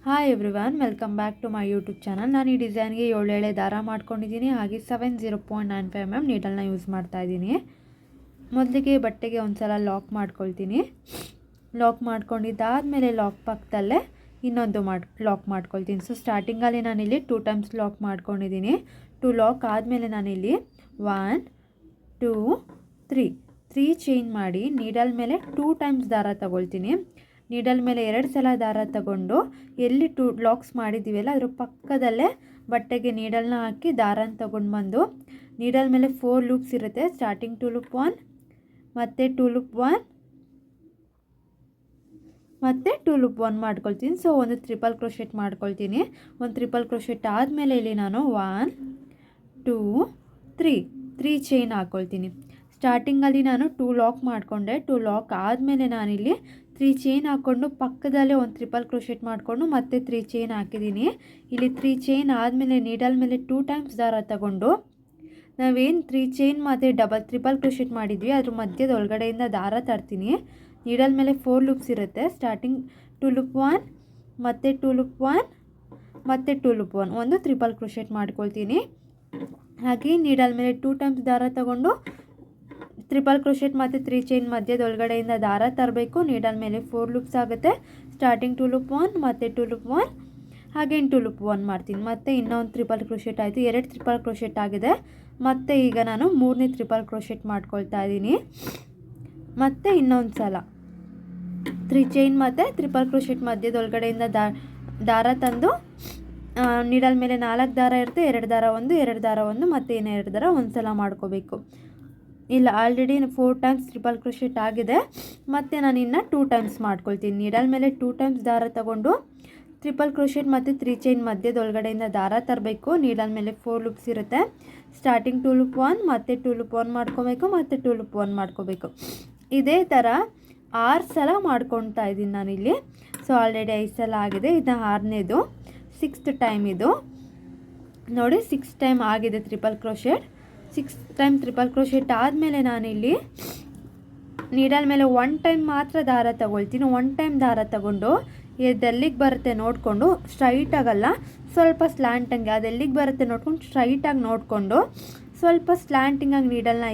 Hi everyone, welcome back to my YouTube channel. ನಾನು ಈ ಡಿಸೈನ್ಗೆ 7 ಎಳೆ ದಾರ ಮಾಡ್ಕೊಂಡಿದ್ದೀನಿ. ಹಾಗೆ 70.95 mm ನೀಡಲ್ನ ಯೂಸ್ ಮಾಡ್ತಾ ಇದ್ದೀನಿ. ಮೊದಲಿಗೆ ಬಟ್ಟೆಗೆ ಒಂದು ಸಲ ಲಾಕ್ ಮಾಡ್ಕೊಳ್ತೀನಿ. ಲಾಕ್ ಮಾಡ್ಕೊಂಡಿದ್ದಾದಮೇಲೆ ಲಾಕ್ ಪಕ್ಕದಲ್ಲೇ ಇನ್ನೊಂದು ಲಾಕ್ ಮಾಡ್ಕೊಳ್ತೀನಿ. ಸೊ ಸ್ಟಾರ್ಟಿಂಗಲ್ಲಿ ನಾನಿಲ್ಲಿ 2 ಟೈಮ್ಸ್ ಲಾಕ್ ಮಾಡ್ಕೊಂಡಿದ್ದೀನಿ. 2 ಲಾಕ್ ಆದಮೇಲೆ ನಾನಿಲ್ಲಿ 1 2 3 ಚೈನ್ ಮಾಡಿ ನೀಡಲ್ ಮೇಲೆ 2 ಟೈಮ್ಸ್ ದಾರ ತಗೊಳ್ತೀನಿ. ನೀಡಲ್ ಮೇಲೆ 2 ಸಲ ದಾರ ತಗೊಂಡು ಎಲ್ಲಿ 2 ಲಾಕ್ಸ್ ಮಾಡಿದ್ದೀವಲ್ಲ ಅದ್ರ ಪಕ್ಕದಲ್ಲೇ ಬಟ್ಟೆಗೆ ನೀಡಲ್ನ ಹಾಕಿ ದಾರನ ತಗೊಂಡು ಬಂದು ನೀಡಲ್ ಮೇಲೆ 4 ಲೂಪ್ಸ್ ಇರುತ್ತೆ. ಸ್ಟಾರ್ಟಿಂಗ್ 2 ಲೂಪ್ 1 ಮತ್ತು 2 ಲೂಪ್ 1 ಮತ್ತು 2 ಲೂಪ್ 1 ಮಾಡ್ಕೊಳ್ತೀನಿ. ಸೊ ಒಂದು ಟ್ರಿಪಲ್ ಕ್ರೋಶೆಟ್ ಮಾಡ್ಕೊಳ್ತೀನಿ. ಒಂದು ಟ್ರಿಪಲ್ ಕ್ರೋಶೆಟ್ ಆದಮೇಲೆ ಇಲ್ಲಿ ನಾನು 1 2 3 ಚೈನ್ ಹಾಕ್ಕೊಳ್ತೀನಿ. ಸ್ಟಾರ್ಟಿಂಗಲ್ಲಿ ನಾನು 2 ಲಾಕ್ ಮಾಡಿಕೊಂಡೆ. 2 ಲಾಕ್ ಆದಮೇಲೆ ನಾನಿಲ್ಲಿ 3 ಚೈನ್ ಹಾಕ್ಕೊಂಡು ಪಕ್ಕದಲ್ಲೇ ಒಂದು ಟ್ರಿಪಲ್ ಕ್ರೋಶೆಟ್ ಮಾಡಿಕೊಂಡು ಮತ್ತೆ 3 ಚೈನ್ ಹಾಕಿದ್ದೀನಿ. ಇಲ್ಲಿ 3 ಚೈನ್ ಆದಮೇಲೆ ನೀಡಲ್ ಮೇಲೆ 2 ಟೈಮ್ಸ್ ದಾರ ತಗೊಂಡು ನಾವೇನು 3 ಚೈನ್ ಮತ್ತು ಟ್ರಿಪಲ್ ಕ್ರೋಶೆಟ್ ಮಾಡಿದ್ವಿ ಅದ್ರ ಮಧ್ಯದ ಒಳಗಡೆಯಿಂದ ದಾರ ತರ್ತೀನಿ. ನೀಡಲ್ ಮೇಲೆ 4 ಲೂಪ್ಸ್ ಇರುತ್ತೆ. ಸ್ಟಾರ್ಟಿಂಗ್ 2 ಲೂಪ್ 1 ಮತ್ತು 2 ಲೂಪ್ 1 ಮತ್ತು 2 ಲೂಪ್ 1 ಒಂದು ಟ್ರಿಪಲ್ ಕ್ರೋಶೆಟ್ ಮಾಡ್ಕೊಳ್ತೀನಿ. ಹಾಗೆ ನೀಡಲ್ ಮೇಲೆ 2 ಟೈಮ್ಸ್ ದಾರ ತಗೊಂಡು ಟ್ರಿಪಲ್ ಕ್ರೋಶೆಟ್ ಮತ್ತು 3 ಚೈನ್ ಮಧ್ಯದ ಒಳಗಡೆಯಿಂದ ದಾರ ತರಬೇಕು. ನೀಡಲ್ ಮೇಲೆ 4 ಲೂಪ್ಸ್ ಆಗುತ್ತೆ. ಸ್ಟಾರ್ಟಿಂಗ್ 2 ಲೂಪ್ 1 ಮತ್ತು 2 ಲೂಪ್ 1 ಹಾಗೆ 2 ಲೂಪ್ 1 ಮಾಡ್ತೀನಿ. ಮತ್ತು ಇನ್ನೊಂದು ಟ್ರಿಪಲ್ ಕ್ರೋಶೆಟ್ ಆಯಿತು. 2 ಟ್ರಿಪಲ್ ಕ್ರೋಶೆಟ್ ಆಗಿದೆ. ಮತ್ತು ಈಗ ನಾನು 3ನೇ ಟ್ರಿಪಲ್ ಕ್ರೋಶೆಟ್ ಮಾಡ್ಕೊಳ್ತಾ ಇದ್ದೀನಿ. ಮತ್ತು ಇನ್ನೊಂದು ಸಲ 3 ಚೈನ್ ಮತ್ತು ಟ್ರಿಪಲ್ ಕ್ರೋಶೆಟ್ ಮಧ್ಯದ ಒಳಗಡೆಯಿಂದ ದಾರ ತಂದು ನೀಡಲ್ ಮೇಲೆ 4 ದಾರ ಇರುತ್ತೆ. 2 ದಾರ 1 2 ದಾರ 1 ಮತ್ತು ಇನ್ನೂ 2 ದಾರ ಒಂದು ಸಲ ಮಾಡ್ಕೋಬೇಕು. ಇಲ್ಲ, ಆಲ್ರೆಡಿ 4 ಟೈಮ್ಸ್ ಟ್ರಿಪಲ್ ಕ್ರೋಶೆಟ್ ಆಗಿದೆ. ಮತ್ತು ನಾನು ಇನ್ನು 2 ಟೈಮ್ಸ್ ಮಾಡ್ಕೊಳ್ತೀನಿ. ನೀಡಲ್ ಮೇಲೆ 2 ಟೈಮ್ಸ್ ದಾರ ತಗೊಂಡು ಟ್ರಿಪಲ್ ಕ್ರೋಶೆಟ್ ಮತ್ತು 3 ಚೈನ್ ಮಧ್ಯದ ಒಳಗಡೆಯಿಂದ ದಾರ ತರಬೇಕು. ನೀಡಲ್ ಮೇಲೆ 4 ಲೂಪ್ಸ್ ಇರುತ್ತೆ. ಸ್ಟಾರ್ಟಿಂಗ್ 2 ಲೂಪ್ 1 ಮತ್ತು 2 ಲೂಪ್ 1 ಮಾಡ್ಕೋಬೇಕು ಮತ್ತು 2 ಲೂಪ್ 1 ಮಾಡ್ಕೋಬೇಕು. ಇದೇ ಥರ 6 ಸಲ ಮಾಡ್ಕೊಳ್ತಾ ಇದ್ದೀನಿ ನಾನಿಲ್ಲಿ. ಸೊ ಆಲ್ರೆಡಿ 5 ಸಲ ಆಗಿದೆ. ಇದು 6ನೇದು 6th ಟೈಮ್ ಇದು ನೋಡಿ. 6 ಟೈಮ್ ಆಗಿದೆ triple crochet. 6 time triple crochet ಆದಮೇಲೆ ನಾನಿಲ್ಲಿ ನೀಡಲ್ ಮೇಲೆ 1 ಟೈಮ್ ಮಾತ್ರ ದಾರ ತಗೊಳ್ತೀನಿ. 1 ಟೈಮ್ ದಾರ ತಗೊಂಡು ಎಲ್ಲಿಗೆ ಬರುತ್ತೆ ನೋಡಿಕೊಂಡು, ಸ್ಟ್ರೈಟ್ ಆಗಲ್ಲ, ಸ್ವಲ್ಪ ಸ್ಲ್ಯಾಂಟಂಗೆ ಅದೆಲ್ಲಿಗೆ ಬರುತ್ತೆ ನೋಡ್ಕೊಂಡು ಸ್ಟ್ರೈಟಾಗಿ ನೋಡಿಕೊಂಡು ಸ್ವಲ್ಪ ಸ್ಲ್ಯಾಂಟಿಂಗಾಗಿ ನೀಡಲ್ನ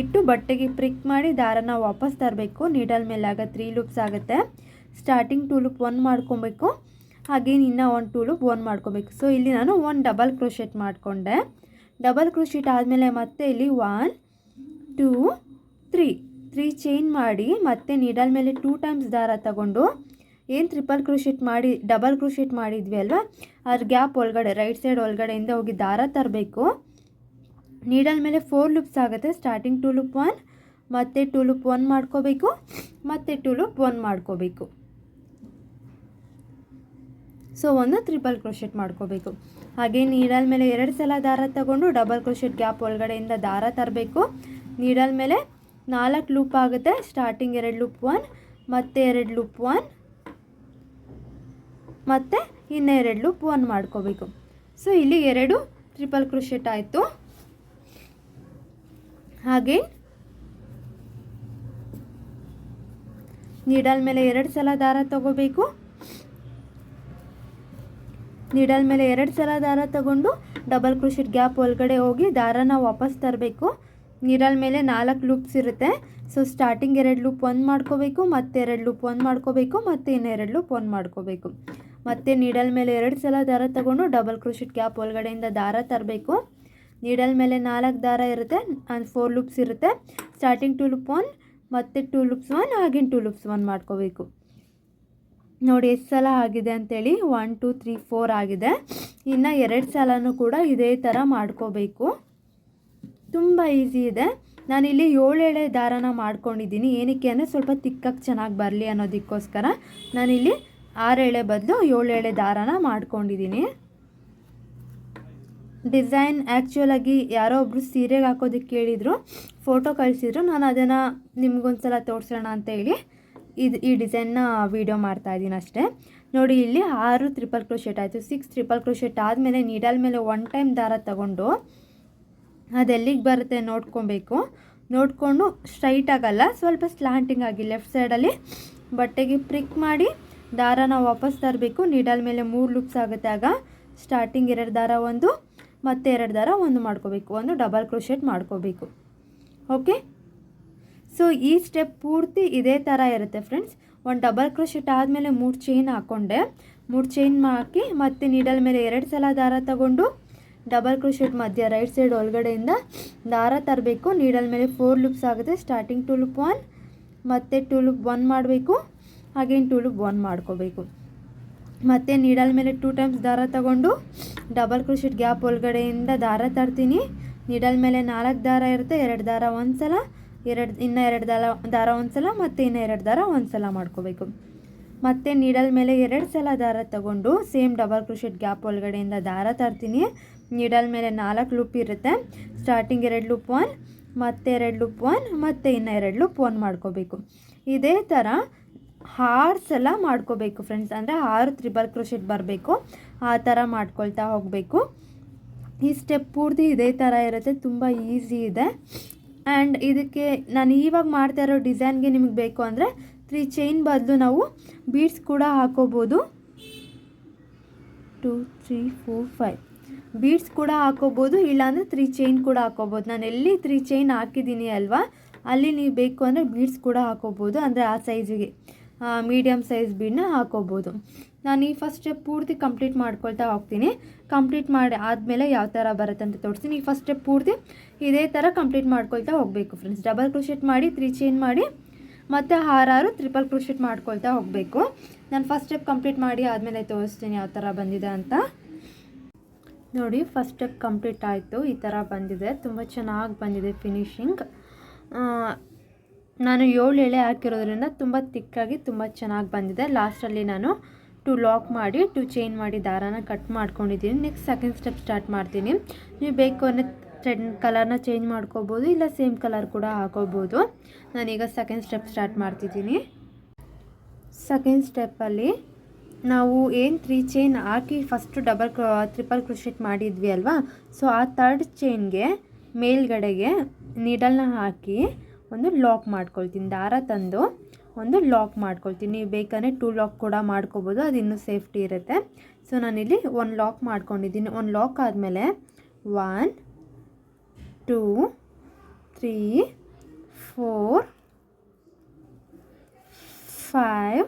ಇಟ್ಟು ಬಟ್ಟೆಗೆ ಪ್ರಿಕ್ ಮಾಡಿ ದಾರನ ವಾಪಸ್ ತರಬೇಕು. ನೀಡಲ್ ಮೇಲೆ ಆಗ 3 ಲೂಪ್ಸ್ ಆಗುತ್ತೆ. ಸ್ಟಾರ್ಟಿಂಗ್ 2 ಲೂಪ್ 1 ಮಾಡ್ಕೊಬೇಕು. ಹಾಗೆ ಇನ್ನೂ 2 ಲೂಪ್ 1 ಮಾಡ್ಕೋಬೇಕು. ಸೊ ಇಲ್ಲಿ ನಾನು 1 ಡಬಲ್ ಕ್ರೋಶೆಟ್ ಮಾಡಿಕೊಂಡೆ. ಡಬಲ್ ಕ್ರೋಶೆಟ್ ಆದಮೇಲೆ ಮತ್ತೆ ಇಲ್ಲಿ 1 2 3 ಚೈನ್ ಮಾಡಿ ಮತ್ತೆ ನೀಡಲ್ ಮೇಲೆ 2 ಟೈಮ್ಸ್ ದಾರ ತಗೊಂಡು ಏನು ಟ್ರಿಪಲ್ ಕ್ರೋಶೆಟ್ ಮಾಡಿ ಡಬಲ್ ಕ್ರೋಶೆಟ್ ಮಾಡಿದ್ವಿ ಅಲ್ವಾ, ಅದ್ರ ಗ್ಯಾಪ್ ಒಳಗಡೆ ರೈಟ್ ಸೈಡ್ ಒಳಗಡೆಯಿಂದ ಹೋಗಿ ದಾರ ತರಬೇಕು. ನೀಡಲ್ ಮೇಲೆ 4 ಲೂಪ್ಸ್ ಆಗುತ್ತೆ. ಸ್ಟಾರ್ಟಿಂಗ್ 2 ಲೂಪ್ 1 ಮತ್ತು 2 ಲೂಪ್ 1 ಮಾಡ್ಕೋಬೇಕು ಮತ್ತು 2 ಲೂಪ್ 1 ಮಾಡ್ಕೋಬೇಕು. ಸೊ ಒಂದು ಟ್ರಿಪಲ್ ಕ್ರೋಶೆಟ್ ಮಾಡ್ಕೋಬೇಕು. ಹಾಗೆ ನೀಡಲ್ ಮೇಲೆ 2 ಸಲ ದಾರ ತಗೊಂಡು ಡಬಲ್ ಕ್ರೋಶೆಟ್ ಗ್ಯಾಪ್ ಒಳಗಡೆಯಿಂದ ದಾರ ತರಬೇಕು. ನೀಡಲ್ ಮೇಲೆ 4 ಲೂಪ್ ಆಗುತ್ತೆ. ಸ್ಟಾರ್ಟಿಂಗ್ 2 ಲೂಪ್ 1 ಮತ್ತು 2 ಲೂಪ್ 1 ಮತ್ತು ಇನ್ನೂ 2 ಲೂಪ್ 1 ಮಾಡ್ಕೋಬೇಕು. ಸೊ ಇಲ್ಲಿ 2 ಟ್ರಿಪಲ್ ಕ್ರೋಶೆಟ್ ಆಯಿತು. ಹಾಗೆ ನೀಡಲ್ ಮೇಲೆ 2 ಸಲ ದಾರ ತಗೋಬೇಕು. ನೀಡಲ್ ಮೇಲೆ 2 ಸಲ ದಾರ ತಗೊಂಡು ಡಬಲ್ ಕ್ರೋಶೆಟ್ ಗ್ಯಾಪ್ ಒಳಗಡೆ ಹೋಗಿ ದಾರನ ವಾಪಸ್ ತರಬೇಕು. ನೀಡಲ್ ಮೇಲೆ 4 ಲೂಪ್ಸ್ ಇರುತ್ತೆ. ಸೊ ಸ್ಟಾರ್ಟಿಂಗ್ 2 ಲೂಪ್ 1 ಮಾಡ್ಕೋಬೇಕು ಮತ್ತು 2 ಲೂಪ್ 1 ಮಾಡ್ಕೋಬೇಕು ಮತ್ತು ಇನ್ನೂ 2 ಲೂಪ್ 1 ಮಾಡ್ಕೋಬೇಕು. ಮತ್ತು ನೀಡಲ್ ಮೇಲೆ 2 ಸಲ ದಾರ ತಗೊಂಡು ಡಬಲ್ ಕ್ರೋಶೆಟ್ ಗ್ಯಾಪ್ ಒಳಗಡೆಯಿಂದ ದಾರ ತರಬೇಕು. ನೀಡಲ್ ಮೇಲೆ 4 ದಾರ ಇರುತ್ತೆ, 4 ಲೂಪ್ಸ್ ಇರುತ್ತೆ. ಸ್ಟಾರ್ಟಿಂಗ್ 2 ಲೂಪ್ 1 ಮತ್ತು 2 ಲೂಪ್ಸ್ 1 ಹಾಗೆ 2 ಲೂಪ್ಸ್ 1 ಮಾಡ್ಕೋಬೇಕು. ನೋಡಿ ಎಷ್ಟು ಸಲ ಆಗಿದೆ ಅಂತೇಳಿ. 1 2 3 4 ಆಗಿದೆ. ಇನ್ನು 2 ಸಲನೂ ಕೂಡ ಇದೇ ಥರ ಮಾಡ್ಕೋಬೇಕು. ತುಂಬ ಈಸಿ ಇದೆ. ನಾನಿಲ್ಲಿ 7 ಎಳೆ ದಾರನ ಮಾಡ್ಕೊಂಡಿದ್ದೀನಿ. ಏನಕ್ಕೆ ಅಂದರೆ ಸ್ವಲ್ಪ ತಿಕ್ಕಾಗಿ ಚೆನ್ನಾಗಿ ಬರಲಿ ಅನ್ನೋದಕ್ಕೋಸ್ಕರ ನಾನಿಲ್ಲಿ 6 ಎಳೆ ಬದಲು 7 ಎಳೆ ದಾರನ ಮಾಡ್ಕೊಂಡಿದ್ದೀನಿ. ಡಿಸೈನ್ ಆ್ಯಕ್ಚುಲಾಗಿ ಯಾರೋ ಒಬ್ಬರು ಸೀರೆಗೆ ಹಾಕೋದಕ್ಕೆ ಕೇಳಿದರು, ಫೋಟೋ ಕಳಿಸಿದ್ರು. ನಾನು ಅದನ್ನು ನಿಮ್ಗೊಂದು ಸಲ ತೋರಿಸೋಣ ಅಂತೇಳಿ ಈ ಡಿಸೈನ್ನ ವೀಡಿಯೋ ಮಾಡ್ತಾಯಿದ್ದೀನಿ ಅಷ್ಟೇ. ನೋಡಿ ಇಲ್ಲಿ 6 ಟ್ರಿಪಲ್ ಕ್ರೋಶೆಟ್ ಆಯಿತು. 6 ಟ್ರಿಪಲ್ ಕ್ರೋಶೆಟ್ ಆದಮೇಲೆ ನೀಡಲ್ ಮೇಲೆ 1 ಟೈಮ್ ದಾರ ತಗೊಂಡು ಅದೆಲ್ಲಿಗೆ ಬರುತ್ತೆ ನೋಡ್ಕೊಬೇಕು. ನೋಡಿಕೊಂಡು ಸ್ಟ್ರೈಟ್ ಆಗಲ್ಲ, ಸ್ವಲ್ಪ ಸ್ಲ್ಯಾಂಟಿಂಗ್ ಆಗಿ ಲೆಫ್ಟ್ ಸೈಡಲ್ಲಿ ಬಟ್ಟೆಗೆ ಪ್ರಿಕ್ ಮಾಡಿ ದಾರಾನ ವಾಪಸ್ ತರಬೇಕು. ನೀಡಲ್ ಮೇಲೆ 3 ಲೂಪ್ಸ್ ಆಗುತ್ತೆ. ಆಗ ಸ್ಟಾರ್ಟಿಂಗ್ 2 ದಾರ ಒಂದು ಮತ್ತು 2 ದಾರ ಒಂದು ಮಾಡ್ಕೋಬೇಕು, ಒಂದು ಡಬಲ್ ಕ್ರೋಶೆಟ್ ಮಾಡ್ಕೋಬೇಕು. ಓಕೆ, ಸೊ ಈ ಸ್ಟೆಪ್ ಪೂರ್ತಿ ಇದೇ ಥರ ಇರುತ್ತೆ ಫ್ರೆಂಡ್ಸ್. ಒಂದು ಡಬಲ್ ಕ್ರೋಶೆಟ್ ಆದಮೇಲೆ 3 ಚೈನ್ ಹಾಕ್ಕೊಂಡೆ, 3 ಚೈನ್ ಹಾಕಿ ಮತ್ತು ನೀಡಲ್ ಮೇಲೆ 2 ಸಲ ದಾರ ತಗೊಂಡು ಡಬಲ್ ಕ್ರೋಶೆಟ್ ಮಧ್ಯ ರೈಟ್ ಸೈಡ್ ಒಳಗಡೆಯಿಂದ ದಾರ ತರಬೇಕು. ನೀಡಲ್ ಮೇಲೆ 4 ಲೂಪ್ಸ್ ಆಗುತ್ತೆ. ಸ್ಟಾರ್ಟಿಂಗ್ 2 ಲೂಪ್ 1 ಮತ್ತು 2 ಲೂಪ್ 1 ಮಾಡಬೇಕು, ಹಾಗೇನು 2 ಲೂಪ್ 1 ಮಾಡ್ಕೋಬೇಕು. ಮತ್ತು ನೀಡಲ್ ಮೇಲೆ 2 ಟೈಮ್ಸ್ ದಾರ ತಗೊಂಡು ಡಬಲ್ ಕ್ರೋಶೆಟ್ ಗ್ಯಾಪ್ ಒಳಗಡೆಯಿಂದ ದಾರ ತರ್ತೀನಿ. ನೀಡಲ್ ಮೇಲೆ 4 ದಾರ ಇರುತ್ತೆ, 2 ದಾರ ಒಂದು ಸಲ, ಇನ್ನು 2 ದಾರ ಒಂದು ಸಲ ಮತ್ತು ಇನ್ನು 2 ದಾರ ಒಂದು ಸಲ ಮಾಡ್ಕೋಬೇಕು. ಮತ್ತು ನೀಡಲ್ ಮೇಲೆ 2 ಸಲ ದಾರ ತಗೊಂಡು ಸೇಮ್ ಡಬಲ್ ಕ್ರೋಶೆಟ್ ಗ್ಯಾಪ್ ಒಳಗಡೆಯಿಂದ ದಾರ ತರ್ತೀನಿ. ನೀಡಲ್ ಮೇಲೆ 4 ಲೂಪ್ ಇರುತ್ತೆ. ಸ್ಟಾರ್ಟಿಂಗ್ 2 ಲೂಪ್ 1 ಮತ್ತು 2 ಲೂಪ್ 1 ಮತ್ತು ಇನ್ನು 2 ಲೂಪ್ 1 ಮಾಡ್ಕೋಬೇಕು. ಇದೇ ಥರ 6 ಸಲ ಮಾಡ್ಕೋಬೇಕು ಫ್ರೆಂಡ್ಸ್. ಅಂದರೆ 6 ತ್ರಿಬಲ್ ಕ್ರೋಶೆಟ್ ಬರಬೇಕು, ಆ ಥರ ಮಾಡ್ಕೊಳ್ತಾ ಹೋಗಬೇಕು. ಈ ಸ್ಟೆಪ್ ಪೂರ್ತಿ ಇದೇ ಥರ ಇರುತ್ತೆ, ತುಂಬ ಈಸಿ ಇದೆ. ಆ್ಯಂಡ್ ಇದಕ್ಕೆ ನಾನು ಇವಾಗ ಮಾಡ್ತಾ ಇರೋ ಡಿಸೈನ್ಗೆ ನಿಮಗೆ ಬೇಕು ಅಂದರೆ 3 ಚೈನ್ ಬದಲು ನಾವು ಬೀಡ್ಸ್ ಕೂಡ ಹಾಕೋಬೋದು. 2 3 4 5 ಬೀಡ್ಸ್ ಕೂಡ ಹಾಕೋಬೋದು, ಇಲ್ಲಾಂದರೆ 3 ಚೈನ್ ಕೂಡ ಹಾಕೋಬೋದು. ನಾನು ಎಲ್ಲಿ 3 ಚೈನ್ ಹಾಕಿದ್ದೀನಿ ಅಲ್ವಾ, ಅಲ್ಲಿ ನೀವು ಬೇಕು ಅಂದರೆ ಬೀಡ್ಸ್ ಕೂಡ ಹಾಕೋಬೋದು. ಅಂದರೆ ಆ ಸೈಜಿಗೆ ಮೀಡಿಯಮ್ ಸೈಜ್ ಬೀಡನ್ನ ಹಾಕೋಬೋದು. ನಾನು ಈ ಫಸ್ಟ್ ಸ್ಟೆಪ್ ಪೂರ್ತಿ ಕಂಪ್ಲೀಟ್ ಮಾಡ್ಕೊಳ್ತಾ ಹೋಗ್ತೀನಿ. ಕಂಪ್ಲೀಟ್ ಮಾಡಿ ಆದಮೇಲೆ ಯಾವ ಥರ ಬರುತ್ತೆ ಅಂತ ತೋರಿಸ್ತೀನಿ. ಈ ಫಸ್ಟ್ ಸ್ಟೆಪ್ ಪೂರ್ತಿ ಇದೇ ಥರ ಕಂಪ್ಲೀಟ್ ಮಾಡ್ಕೊಳ್ತಾ ಹೋಗಬೇಕು ಫ್ರೆಂಡ್ಸ್. ಡಬಲ್ ಕ್ರೋಶೆಟ್ ಮಾಡಿ 3 ಚೈನ್ ಮಾಡಿ ಮತ್ತು 6 ಟ್ರಿಪಲ್ ಕ್ರೋಶೆಟ್ ಮಾಡ್ಕೊಳ್ತಾ ಹೋಗಬೇಕು. ನಾನು ಫಸ್ಟ್ ಸ್ಟೆಪ್ ಕಂಪ್ಲೀಟ್ ಮಾಡಿ ಆದಮೇಲೆ ತೋರಿಸ್ತೀನಿ ಯಾವ ಥರ ಬಂದಿದೆ ಅಂತ. ನೋಡಿ, ಫಸ್ಟ್ ಸ್ಟೆಪ್ ಕಂಪ್ಲೀಟ್ ಆಯಿತು, ಈ ಥರ ಬಂದಿದೆ. ತುಂಬ ಚೆನ್ನಾಗಿ ಬಂದಿದೆ ಫಿನಿಶಿಂಗ್. ನಾನು 7 ಎಳೆ ಹಾಕಿರೋದ್ರಿಂದ ತುಂಬ ತಿಕ್ಕಾಗಿ ತುಂಬ ಚೆನ್ನಾಗಿ ಬಂದಿದೆ. ಲಾಸ್ಟಲ್ಲಿ ನಾನು 2 ಲಾಕ್ ಮಾಡಿ 2 ಚೈನ್ ಮಾಡಿ ದಾರಾನ ಕಟ್ ಮಾಡ್ಕೊಂಡಿದ್ದೀನಿ. ನೆಕ್ಸ್ಟ್ ಸೆಕೆಂಡ್ ಸ್ಟೆಪ್ ಸ್ಟಾರ್ಟ್ ಮಾಡ್ತೀನಿ. ನೀವು ಬೇಕು ಅಂದರೆ ಥ್ರೆಡ್ ಕಲರ್ನ ಚೇಂಜ್ ಮಾಡ್ಕೋಬೋದು, ಇಲ್ಲ ಸೇಮ್ ಕಲರ್ ಕೂಡ ಹಾಕೋಬೋದು. ನಾನೀಗ ಸೆಕೆಂಡ್ ಸ್ಟೆಪ್ ಸ್ಟಾರ್ಟ್ ಮಾಡ್ತಿದ್ದೀನಿ. ಸೆಕೆಂಡ್ ಸ್ಟೆಪ್ಪಲ್ಲಿ ನಾವು ಏನು 3 ಚೈನ್ ಹಾಕಿ ಫಸ್ಟು ಟ್ರಿಪಲ್ ಕ್ರೋಶೆಟ್ ಮಾಡಿದ್ವಿ ಅಲ್ವಾ, ಸೊ ಆ 3rd ಚೈನ್ಗೆ ಮೇಲ್ಗಡೆಗೆ ನೀಡಲ್ನ ಹಾಕಿ ಒಂದು ಲಾಕ್ ಮಾಡ್ಕೊಳ್ತೀನಿ. ದಾರ ತಂದು ಒಂದು ಲಾಕ್ ಮಾಡ್ಕೊಳ್ತೀನಿ. ನೀವು ಬೇಕಂದರೆ 2 ಲಾಕ್ ಕೂಡ ಮಾಡ್ಕೋಬೋದು, ಅದು ಇನ್ನೂ ಸೇಫ್ಟಿ ಇರುತ್ತೆ. ಸೊ ನಾನಿಲ್ಲಿ 1 ಲಾಕ್ ಮಾಡ್ಕೊಂಡಿದ್ದೀನಿ. 1 ಲಾಕ್ ಆದಮೇಲೆ 1 2 3 4 5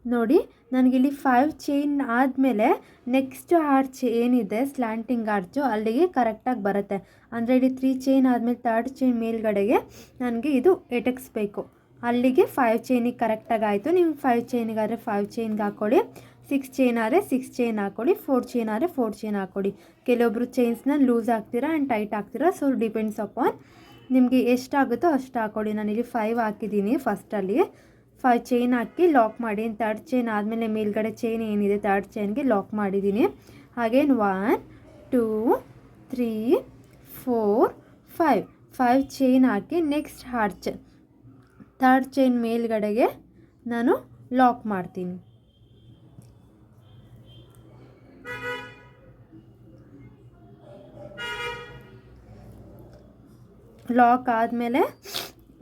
ನೋಡಿ, ನನಗಿಲ್ಲಿ 5 ಚೈನ್ ಆದಮೇಲೆ ನೆಕ್ಸ್ಟ್ ಆರ್ಚ್ ಏನಿದೆ ಸ್ಲ್ಯಾಂಟಿಂಗ್ ಆರ್ಚು ಅಲ್ಲಿಗೆ ಕರೆಕ್ಟಾಗಿ ಬರುತ್ತೆ. ಅಂದರೆ ಇಲ್ಲಿ 3 ಚೈನ್ ಆದಮೇಲೆ 3rd ಚೈನ್ ಮೇಲ್ಗಡೆಗೆ ನನಗೆ ಇದು ಎಟಕ್ಸ್ಬೇಕು. ಅಲ್ಲಿಗೆ 5 ಚೈನಿಗೆ ಕರೆಕ್ಟಾಗಿ ಆಯಿತು. ನೀವು 5 ಚೈನಿಗಾದರೆ 5 ಚೈನ್ಗೆ ಹಾಕ್ಕೊಳ್ಳಿ, 6 ಚೈನ್ ಆದರೆ 6 ಚೈನ್ ಹಾಕ್ಕೊಳ್ಳಿ, 4 ಚೈನ್ ಆದರೆ 4 ಚೈನ್ ಹಾಕ್ಕೊಳ್ಳಿ. ಕೆಲವೊಬ್ಬರು ಚೈನ್ಸ್ನ ಲೂಸ್ ಹಾಕ್ತೀರಾ ಆ್ಯಂಡ್ ಟೈಟ್ ಹಾಕ್ತೀರಾ, ಸೊ ಡಿಪೆಂಡ್ಸ್ ಅಪಾನ್ ನಿಮಗೆ ಎಷ್ಟಾಗುತ್ತೋ ಅಷ್ಟು ಹಾಕ್ಕೊಳ್ಳಿ. ನಾನಿಲ್ಲಿ 5 ಹಾಕಿದ್ದೀನಿ. ಫಸ್ಟಲ್ಲಿ 5 ಚೈನ್ ಹಾಕಿ ಲಾಕ್ ಮಾಡಿ 3rd ಚೈನ್ ಆದಮೇಲೆ ಮೇಲ್ಗಡೆ ಚೈನ್ ಏನಿದೆ 3rd ಚೈನ್ಗೆ ಲಾಕ್ ಮಾಡಿದ್ದೀನಿ. ಹಾಗೇನು 1 2 3 4 5 ಚೈನ್ ಹಾಕಿ ನೆಕ್ಸ್ಟ್ ಆರ್ಚ್ 3rd ಚೈನ್ ಮೇಲ್ಗಡೆಗೆ ನಾನು ಲಾಕ್ ಮಾಡ್ತೀನಿ. ಲಾಕ್ ಆದಮೇಲೆ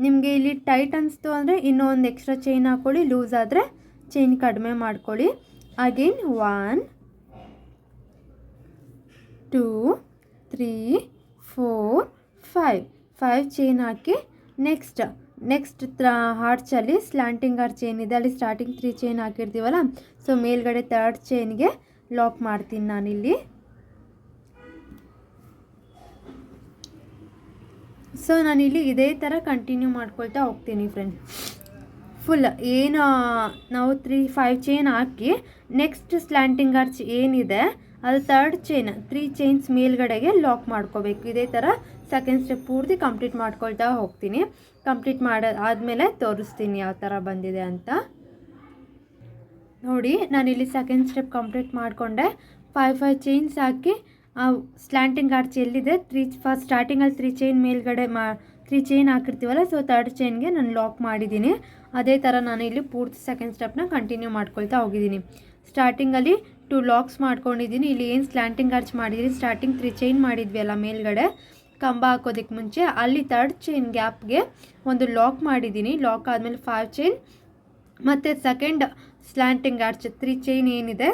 ನಿಮಗೆ ಇಲ್ಲಿ ಟೈಟ್ ಅನಿಸ್ತು ಅಂದರೆ ಇನ್ನೂ ಒಂದು ಎಕ್ಸ್ಟ್ರಾ ಚೈನ್ ಹಾಕ್ಕೊಳ್ಳಿ, ಲೂಸ್ ಆದರೆ ಚೈನ್ ಕಡಿಮೆ ಮಾಡ್ಕೊಳ್ಳಿ. ಅಗೇನ್ 1 2 3 4 5 ಚೈನ್ ಹಾಕಿ ನೆಕ್ಸ್ಟ್ ಆರ್ಚಲ್ಲಿ ಸ್ಲ್ಯಾಂಟಿಂಗ್ ಆರ್ಚ್ ಏನಿದೆ ಅಲ್ಲಿ ಸ್ಟಾರ್ಟಿಂಗ್ 3 ಚೈನ್ ಹಾಕಿರ್ತೀವಲ್ಲ, ಸೊ ಮೇಲ್ಗಡೆ 3rd ಚೈನ್ಗೆ ಲಾಕ್ ಮಾಡ್ತೀನಿ ನಾನಿಲ್ಲಿ. ಸೊ ನಾನಿಲ್ಲಿ ಇದೇ ಥರ ಕಂಟಿನ್ಯೂ ಮಾಡ್ಕೊಳ್ತಾ ಹೋಗ್ತೀನಿ ಫ್ರೆಂಡ್ಸ್. ಫುಲ್ ಏನು ನಾವು 5 ಚೈನ್ ಹಾಕಿ ನೆಕ್ಸ್ಟ್ ಸ್ಲ್ಯಾಂಟಿಂಗ್ ಆರ್ಚ್ ಏನಿದೆ ಅದು 3rd ಚೈನ್ 3 ಚೈನ್ಸ್ ಮೇಲ್ಗಡೆಗೆ ಲಾಕ್ ಮಾಡ್ಕೋಬೇಕು. ಇದೇ ಥರ ಸೆಕೆಂಡ್ ಸ್ಟೆಪ್ ಪೂರ್ತಿ ಕಂಪ್ಲೀಟ್ ಮಾಡ್ಕೊಳ್ತಾ ಹೋಗ್ತೀನಿ. ಕಂಪ್ಲೀಟ್ ಆದಮೇಲೆ ತೋರಿಸ್ತೀನಿ ಯಾವ ಥರ ಬಂದಿದೆ ಅಂತ. ನೋಡಿ, ನಾನಿಲ್ಲಿ ಸೆಕೆಂಡ್ ಸ್ಟೆಪ್ ಕಂಪ್ಲೀಟ್ ಮಾಡಿಕೊಂಡೆ. 5 ಚೈನ್ಸ್ ಹಾಕಿ ಸ್ಲ್ಯಾಂಟಿಂಗ್ ಆರ್ಚ್ ಎಲ್ಲಿದೆ ಫಸ್ಟ್ ಸ್ಟಾರ್ಟಿಂಗಲ್ಲಿ 3 ಚೈನ್ ಮೇಲ್ಗಡೆ 3 ಚೈನ್ ಹಾಕಿರ್ತೀವಲ್ಲ, ಸೊ 3rd ಚೈನ್ಗೆ ನಾನು ಲಾಕ್ ಮಾಡಿದ್ದೀನಿ. ಅದೇ ಥರ ನಾನು ಇಲ್ಲಿ ಪೂರ್ತಿ ಸೆಕೆಂಡ್ ಸ್ಟೆಪ್ನ ಕಂಟಿನ್ಯೂ ಮಾಡ್ಕೊಳ್ತಾ ಹೋಗಿದ್ದೀನಿ. ಸ್ಟಾರ್ಟಿಂಗಲ್ಲಿ 2 ಲಾಕ್ಸ್ ಮಾಡ್ಕೊಂಡಿದ್ದೀನಿ. ಇಲ್ಲಿ ಏನು ಸ್ಲ್ಯಾಂಟಿಂಗ್ ಆರ್ಚ್ ಮಾಡಿದ್ದೀನಿ, ಸ್ಟಾರ್ಟಿಂಗ್ 3 ಚೈನ್ ಮಾಡಿದ್ವಿ ಅಲ್ಲ ಮೇಲ್ಗಡೆ ಕಂಬ ಹಾಕೋದಕ್ಕೆ ಮುಂಚೆ, ಅಲ್ಲಿ 3rd ಚೈನ್ ಗ್ಯಾಪ್ಗೆ ಒಂದು ಲಾಕ್ ಮಾಡಿದ್ದೀನಿ. ಲಾಕ್ ಆದಮೇಲೆ 5 ಚೈನ್ ಮತ್ತು ಸ್ಲ್ಯಾಂಟಿಂಗ್ ಆರ್ಚ್ 3 ಚೈನ್ ಏನಿದೆ